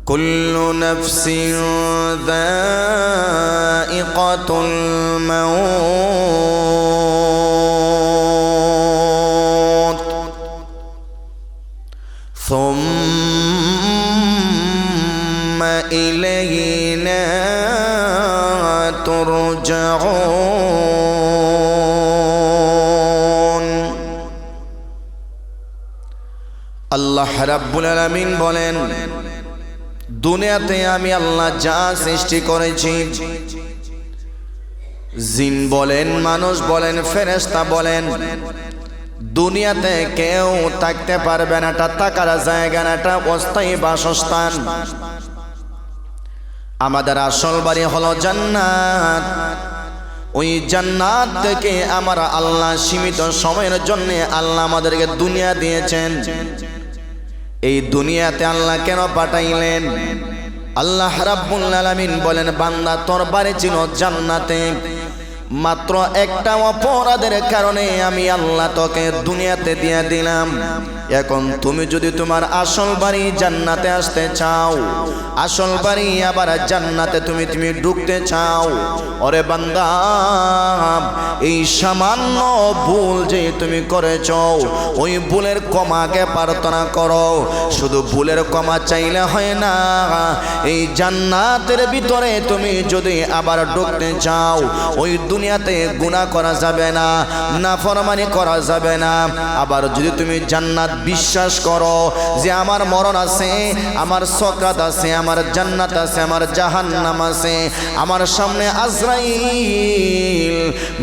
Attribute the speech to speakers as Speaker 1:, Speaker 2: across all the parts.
Speaker 1: কুল্লু নাফসিন যায়িকাতুল মাউত সুম্মা ইলাইনা তুরজাউন। আল্লাহ রাব্বুল আলামিন বলেন, দুনিয়াতে আমি আল্লাহ যা সৃষ্টি করেছি, জিন বলেন, মানুষ বলেন, ফেরেশতা বলেন, দুনিয়াতে কেউ থাকতে পারবে না। এটা থাকার জায়গা না, এটা অস্থায়ী বাসস্থান। আমাদের আসল বাড়ি হলো জান্নাত। ওই জান্নাত থেকে আমার আল্লাহ সীমিত সময়ের জন্য আল্লাহ আমাদেরকে দুনিয়া দিয়েছেন। এই দুনিয়াতে আল্লাহ কেন পাঠাইলেন? আল্লাহ রাব্বুল আলামিন বলেন, বান্দা তোর বাড়ি ছিল জান্নাতে, মাত্র একটা অপরাধের কারণে আমি আল্লাহ তোকে দুনিয়াতে দিয়ে দিলাম। এখন তুমি যদি তোমার আসল বাড়ি জান্নাতে আসতে চাও, আসল বাড়ি আবার জান্নাতে তুমি ঢুকতে চাও, ওরে বান্দা, এই সামান্য ভুল যে তুমি করেছ, ওই ভুলের ক্ষমাকে প্রার্থনা করো। শুধু ভুলের ক্ষমা চাইলে হয় না, এই জান্নাতের ভিতরে তুমি যদি আবার ঢুকতে চাও, ওই দুনিয়াতে গুনাহ করা যাবে না, নাফরমানি করা যাবে না। আবার যদি তুমি জান্নাত বিশ্বাস করো যে আমার মরণ আছে, আমার সকাত আছে, আমার জান্নাত আছে, আমার জাহান্নাম আছে, আমার সামনে আজরাইল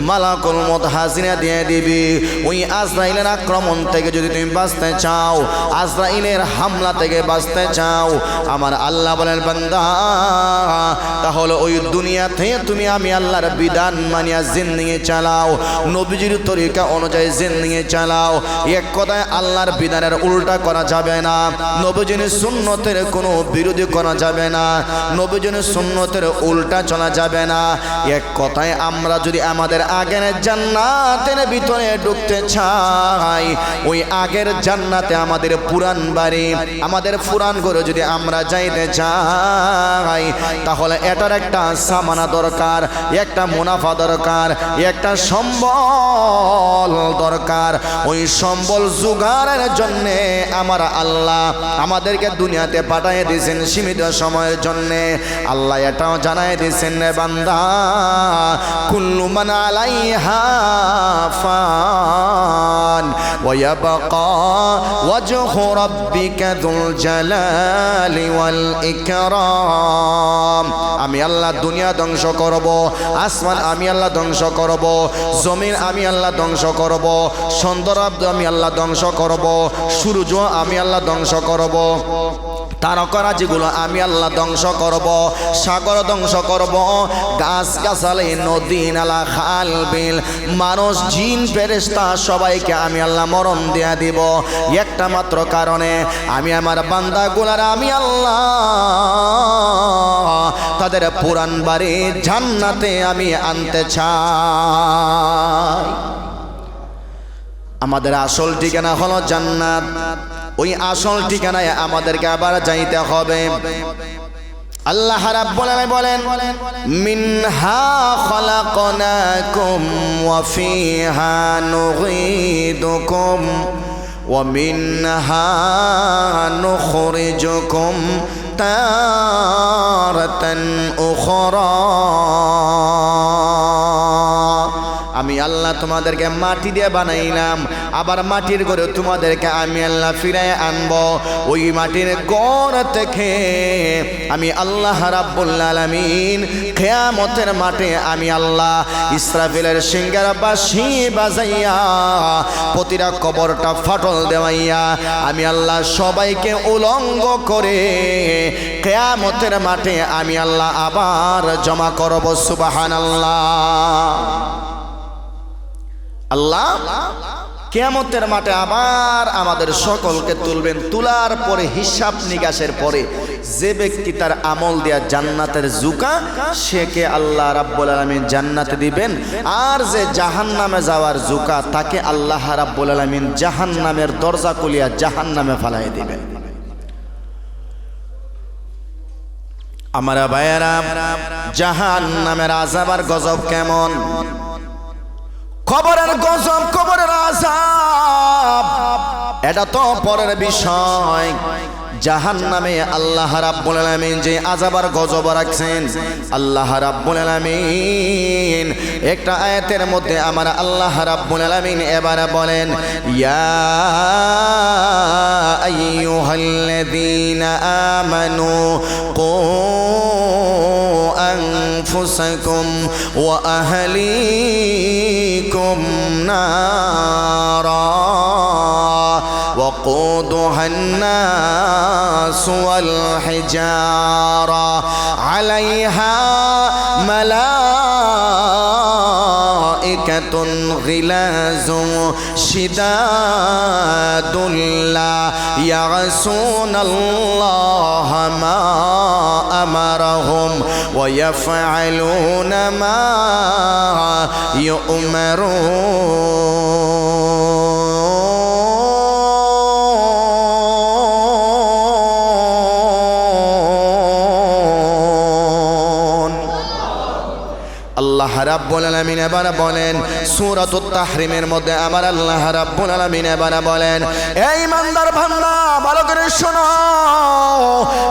Speaker 1: মালাকুল মউত হাজিরা দিয়ে দিবি, ওই আজরাইলের আক্রমণ থেকে যদি তুমি বাঁচতে চাও, আজরাইলের হামলা থেকে বাঁচতে চাও, আমার আল্লাহ বলেন, বান্দা তাহলে ওই দুনিয়াতে তুমি আমি আল্লাহর বিধান মানিয়া জিন্দেগি চালাও, নবীজির তরিকা অনুযায়ী জিন্দেগি চালাও। এক কথায় আল্লাহর বিধানের উল্টা করা যাবে না, নবীজির সুন্নতের কোনো বিরোধী করা যাবে না, নবীজির সুন্নতের উল্টা চলা যাবে না। এক কথায় আমরা যদি আমাদের আগের জান্নাতের ভিতরে ঢুকতে চাই, ওই আগের জান্নাতে আমাদের পুরান বাড়ি, আমাদের পুরান ঘরে যদি আমরা যাইতে চাই, তাহলে এটার একটা সামানা দরকার, একটা মুনাফা দরকার, একটা সম্বল দরকার। ওই সম্বল জোগাড়ের জন্য আমার আল্লাহ আমাদেরকে দুনিয়াতে পাঠিয়ে দিয়েছেন সীমিত সময়ের জন্য। আল্লাহ এটাও জানাই দিয়েছেন, রে বান্দা, কুল্লু মান আলাইহা ফান ওয়া ইয়াবকা ওয়াজহু রাব্বিকা যুল জালালি ওয়াল ইকরাম। আমি আল্লাহ দুনিয়া ধ্বংস করব, আসমান আমি আল্লাহ ধ্বংস করব, জমিন আমি আল্লাহ ধ্বংস করব, চন্দ্রাব্দ আমি আল্লাহ ধ্বংস করব, সূর্য আমি আল্লাহ ধ্বংস করব, তারকারা যেগুলো আমি আল্লাহ ধ্বংস করব, সাগর ধ্বংস করব, গাছ গাছালি, নদী নালা, খাল বিল, মানুষ জিন ফেরেশতা সবাইকে আমি আল্লাহ মরণ দিয়া দিব। একটা মাত্র কারণে, আমি আমার বান্দাগুলার আমি আল্লাহ তাদের পুরান বাড়ি জান্নাতে আমি আনতে চাই। আমাদের আসল ঠিকানা হলো জান্নাত। ওই আসল ঠিকানায় আমাদেরকে আবার যাইতে হবে। আল্লাহ রাব্বুল আলামিন বলেন, মিনহা খালাকনাকুম ওয়া ফিহা নুগীদুকুম ওয়া মিনহা নুখরিজুকুম তারাতান উখরা। আমি আল্লাহ তোমাদেরকে মাটি দিয়ে বানাইলাম, আবার মাটির ঘরে তোমাদেরকে আমি আল্লাহ ফিরায় আনবো। ওই মাটির ঘর থেকে আমি আল্লাহ রাব্বুল আলামিন কিয়ামতের মাঠে আমি আল্লাহ ইসরাফিলের সিংহার বাঁশি বাজাইয়া প্রতিটা কবরটা ফাটল দেওয়াইয়া আমি আল্লাহ সবাইকে উলঙ্গ করে কিয়ামতের মাঠে আমি আল্লাহ আবার জমা করব। সুবহানাল্লাহ। আল্লাহ কিয়ামতের মাঠে আবার আমাদের সকলকে তুলবেন। তোলার পরে হিসাব নিকাশের পরে যে ব্যক্তি তার আমল দিয়া জান্নাতের জুকা, সেকে আল্লাহ রাব্বুল আলামিন জান্নাতে দিবেন। আর যে জাহান্নামে যাওয়ার জুকা, তাকে আল্লাহ রাব্বুল আলামিন জাহান্নামের দরজা খুলিয়া জাহান্নামে ফালাই দিবেন। আমার ভাইয়েরা, জাহান্নামের আযাব আর গজব কেমন? কবরের গজব, কবরের আযাব এটা তো পরের বিষয়। জাহান্নামে আল্লাহ রাব্বুল আলামিন যে আযাব আর গজব রাখছেন, আল্লাহ রাব্বুল আলামিন একটা আয়াতের মধ্যে আমার আল্লাহ রাব্বুল আলামিন এবারে বলেন, ইয়া আইয়ুহাল্লাযীনা আমানু কু আনফুসাকুম ওয়া আহলিকুম নারা وقودها الناس والحجارة عليها ملائكة غلاظ شداد لا يعصون الله ما أمرهم ويفعلون ما يؤمرون। আল্লাহ রাব্বুল আলামিন এবার বলেন সূরাতুত তাহরিমের মধ্যে আমার আল্লাহ রাব্বুল আলামিন এবার বলেন, এই ইমানদার বান্দা ভালো করে শোনো,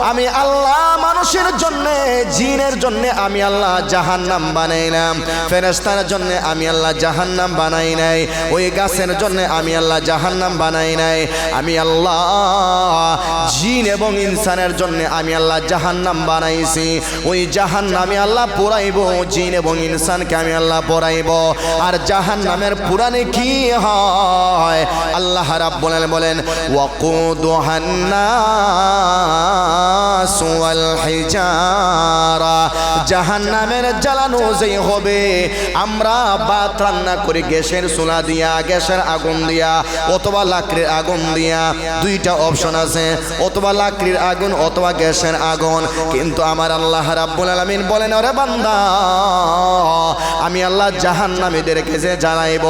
Speaker 1: আমি আল্লাহ মানুষের জন্য, জিনের জন্য আমি আল্লাহ জাহান্নাম বানাইলাম, ফেরেশতার জন্য আমি আল্লাহ জাহান্নাম বানাই নাই, ওই গাছের জন্য আমি আল্লাহ জাহান্নাম বানাই নাই। আমি আল্লাহ জিন এবং ইনসানের জন্য আমি আল্লাহ জাহান্নাম বানাইছি, ওই জাহান্নামে আল্লাহ পোড়াইব, জিন এবং ইনসানকে আমি আল্লাহ পোড়াইব। আর জাহান্নামের পুরানে কি হয়? আল্লাহ রাব্বুল আলামিন বলেন, ওয়াকুদুহান নাস ওয়াল হিজারা, জাহান্নামের জ্বালানো যেই হবে, আমরা ভাত রান্না করি গ্যাসের চুলা দিয়া, গ্যাসের আগুন দিয়া অথবা লাকড়ির আগুন দিয়া, দুইটা অপশন আছে, অথবা লাকড়ির আগুন অথবা গ্যাসের আগুন। কিন্তু আমার আল্লাহ রাব্বুল আলামিন বলেন, ওরে বান্দা, আমি আল্লাহ জাহান্নামীদেরকে যে জ্বালাইব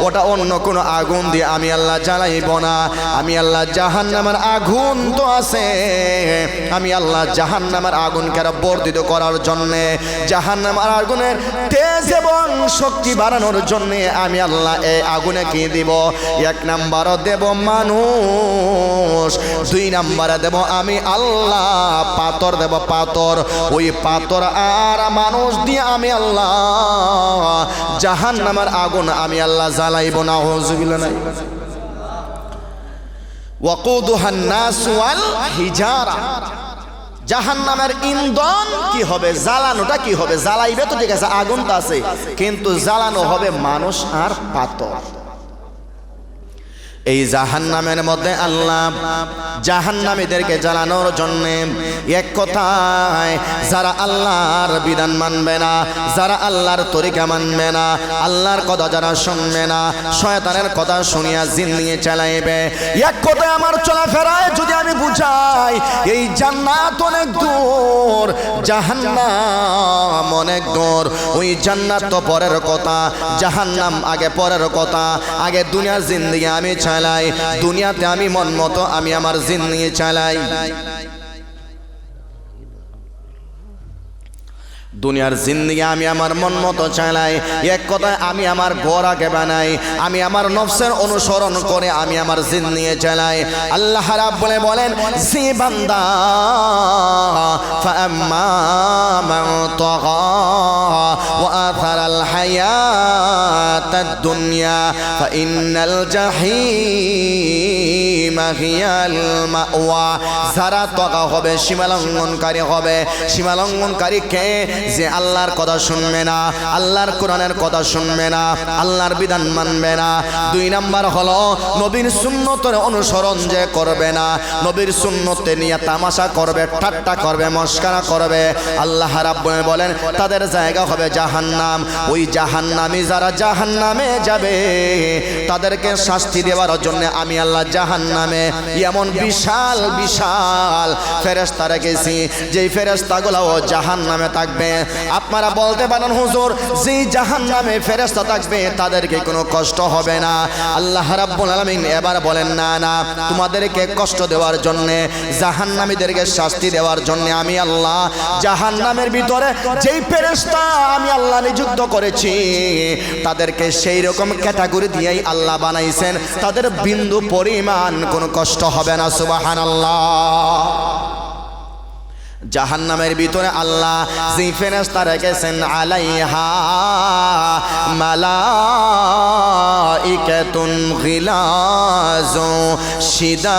Speaker 1: ওটা অন্য কোনো আগুন দিয়ে আমি আল্লাহ জ্বালাইব না। আমি আল্লাহ জাহান্নামের আগুন তো আছে, আমি আল্লাহ জাহান্নামের আগুনকে বর্ধিত করার জন্যে, জাহান্নামের আগুনের তেজ এবং শক্তি বাড়ানোর জন্যে আমি আল্লাহ এই আগুনে কি দিব? এক নাম্বার দেব মানুষ, দুই নাম্বারে দেব আমি আল্লাহ পাথর দেব, পাথর। ওই পাথর আর মানুষ দিয়ে আমি আল্লাহ জাহান্নামের আগুন আমি আল্লাহ জ্বালাইব না। হুজুবিল্লাহ নাই। ওয়াকুদুহান নাস ওয়াল হিজারা, জাহান্নামের ইন্ধন কি হবে? জ্বালানোটা কি হবে? জ্বালাইবে তো ঠিক আছে, আগুন তো আছে, কিন্তু জ্বালানো হবে মানুষ আর পাথর। এই জাহান্নামের মধ্যে আল্লাহ জাহান্নামীদেরকে জ্বালানোর জন্য এক কথায় যারা আল্লাহর বিধান মানবে না, যারা আল্লাহর তরিকা মানবে না, আল্লাহর কথা যারা শুনবে না, শয়তানের কথা শুনিয়া জিন্দেগি চালাইবে, এক কথায় আমার চলাফেরায় যদি আমি বুঝাই এই জান্নাত অনেক দূর, জাহান্নাম অনেক দূর। ওই জান্নাত তো পরের কথা, জাহান্নাম আগে পরের কথা। আগে দুনিয়ার জিন্দেগি আমি চালাই, দুনিয়াতে আমি মন মতো আমি আমার জিন্দেগি চালাই। দুনিয়ার জিন্দেগি আমি আমার মন মতো চালাই, এক কথায় আমি আমার ঘর আগে বানাই, আমি আমার নফসের অনুসরণ করে আমি আমার জিন্দেগি চালাই। আল্লাহ রাব্বুল বলেন, যে বান্দা ফাআম্মা মান তাগা ওয়া আথারাল হায়াতাদ দুনিয়া ফাইন্নাল জাহিমা হিয়াল মাওয়া, যারা তাগা হবে, সীমালঙ্ঘনকারী হবে। সীমালঙ্ঘনকারী কে? যে আল্লাহর কথা শুনবে না, আল্লাহর কোরআনের কথা শুনবে না, আল্লাহর বিধান মানবে না। দুই নাম্বার হলো নবীর সুন্নতের অনুসরণ যে করবে না, নবীর সুন্নতে নিয়ে তামাশা করবে, ঠাট্টা করবে, মস্করা করবে। আল্লাহ রাব্বুল বলেন তাদের জায়গা হবে জাহান্নাম। ওই জাহান্নামী যারা জাহান্নামে যাবে তাদেরকে শাস্তি দেওয়ার জন্য আমি আল্লাহ জাহান্নামে জাহান্নামে এমন বিশাল বিশাল ফেরেশতা রেখেছি যেই ফেরেশতাগুলো জাহান্নামে থাকবে। আপনারা বলতে পারেন হুজুর যেই জাহান্নামে ফেরেশতা থাকবে তাদেরকে কোনো কষ্ট হবে না। আল্লাহ রাব্বুল আলামিন এবার বলেন না না, তোমাদেরকে কষ্ট দেওয়ার জন্যে, জাহান্নামীদেরকে শাস্তি দেওয়ার জন্যে আমি আল্লাহ জাহান্নামের ভিতরে যেই ফেরেশতা আমি আল্লাহ নিযুক্ত করেছি তাদেরকে সেই রকম ক্যাটাগরি দিয়েই আল্লাহ বানাইছেন, তাদের বিন্দু পরিমাণ কোনো কষ্ট হবে না। সুবহানাল্লাহ। জাহান্নামের ভিতরে আল্লাহ যে ফেরেশতা রেখেছেন আলাইহা মালাইকাতুন গিলাজু শিদাদ,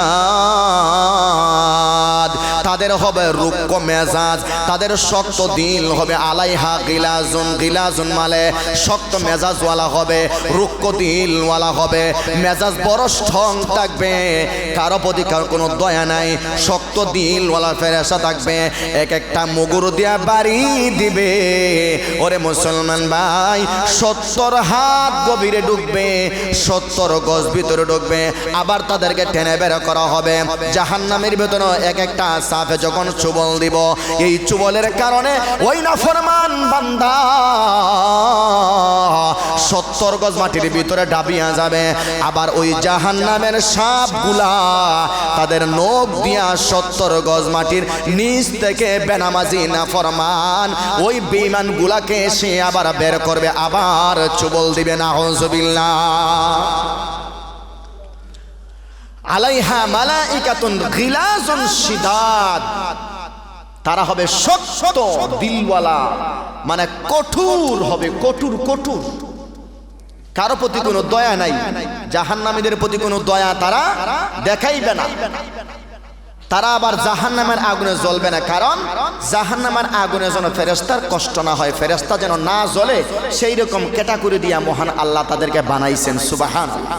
Speaker 1: তাদের হবে রুক্ষ মেজাজ, তাদের শক্ত দিল হবে। আলাইহা গিলাজুন, গিলাজুন মানে শক্ত মেজাজওয়ালা হবে, রুক্ষ দিলওয়ালা হবে, মেজাজ বড় স্ট্রং থাকবে, কারো প্রতি কোনো দয়া নাই, শক্ত দিলওয়ালা ফেরেশতা থাকবে। এক একটা মুগুর দিয়া বাড়ি দিবে। ওরে মুসলমান ভাই, 70 হাত গভীরে ঢুকবে, 70 গজ ভিতরে ঢুকবে, আবার তাদেরকে টেনে বের করা হবে। জাহান্নামের ভিতরে এক একটা সাফে যখন চুবল দিব, এই চুবলের কারণে ওই নাফরমান বান্দা 70 গজ মাটির ভিতরে ডাবিয়া যাবে। আবার ওই জাহান্নামের সাপগুলা তাদের নখ দিয়া 70 গজ মাটির নিচ থেকে বেনামাজি নাফরমান ওই বেঈমান গুলাকে সে আবার বের করবে, আবার চুবল দিবে। নাউযুবিল্লাহ। আলাইহা মালাইকাতুন গিলাজুন শিদাদ, তারা হবে শক্ত দিলওয়ালা, মানে কঠোর হবে, কঠোর কঠোর, কারো প্রতি কোনো দয়া নাই। জাহান্নামীদের প্রতি কোনো দয়া তারা দেখাইবে না। তারা আবার জাহান্নামের আগুনে জ্বলবে না, কারণ জাহান্নামের আগুনে যেন ফেরেশতার কষ্ট না হয়, ফেরেশতা যেন না জ্বলে সেই রকম ক্যাটাগরি দিয়া মহান আল্লাহ তাদেরকে বানাইছেন। সুবহানাল্লাহ।